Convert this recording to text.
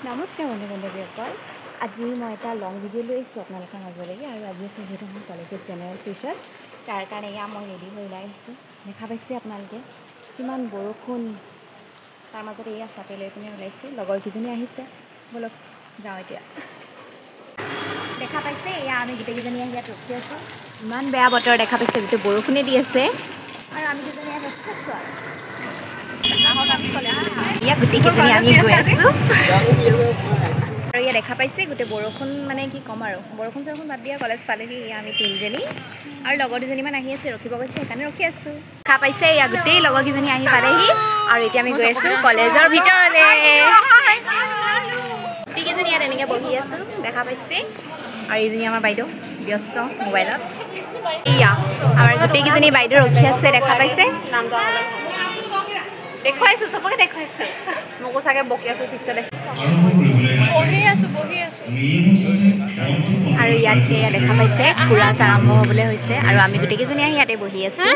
নমস্কাৰ বন্ধু বান্ধৱীসকল আজি মই এটা লং ভিডিঅ' লৈ আহিছোঁ আপোনালোকৰ মাজলৈকে আৰু আজি আছে যিহেতু মোৰ কলেজত জেনেৰেল ফ্ৰেছাৰ্ছ তাৰ কাৰণে এয়া মই ৰেডি হৈ ওলাই আহিছোঁ দেখা পাইছে আপোনালোকে কিমান বৰষুণ তাৰ মাজতে এয়া ছাতি লৈ পিনে ওলাইছোঁ লগৰকেইজনী আহিছে বলক যাওঁ এতিয়া দেখা পাইছে এয়া আমি গোটেইকেইজনী আহি ইয়াত ৰখি আছোঁ ইমান বেয়া বতৰ দেখা পাইছে গোটেই বৰষুণে দি আছে আৰু আমি দুজনী ইয়াত ৰখি আছোঁ আৰু ইয়া গোটেইকেইজনী আমি গৈ আছোঁ আৰু ইয়া দেখা পাইছে গোটেই বৰষুণ মানে কি ক'ম আৰু বৰষুণ বাদ দিয়া কলেজ পালেহি ইয়া আমি তিনিজনী আৰু লগৰ দুজনীমান আহি আছে ৰখিব গৈছে সেইকাৰণে ৰখি আছোঁ দেখা পাইছে ইয়া গোটেই লগৰকেইজনী আহি পালেহি আৰু এতিয়া আমি গৈ আছোঁ কলেজৰ ভিতৰলৈ গোটেইকেইজনী ইয়াত এনেকৈ বহি আছোঁ দেখা পাইছে আৰু এইজনী আমাৰ বাইদেউ ব্যস্ত মোবাইলত ইয়া আমাৰ গোটেইকেইজনী বাইদেউ ৰখি আছে দেখা পাইছে দেখুৱাইছোঁ চবকে দেখুৱাইছোঁ মোকো চাগে বকি আছোঁ ঠিকছে দেখি আৰু ইয়াত সেয়া দেখা পাইছে ক্লাছ আৰম্ভ হ'বলৈ হৈছে আৰু আমি গোটেইকেইজনী আহি ইয়াতে বহি আছোঁ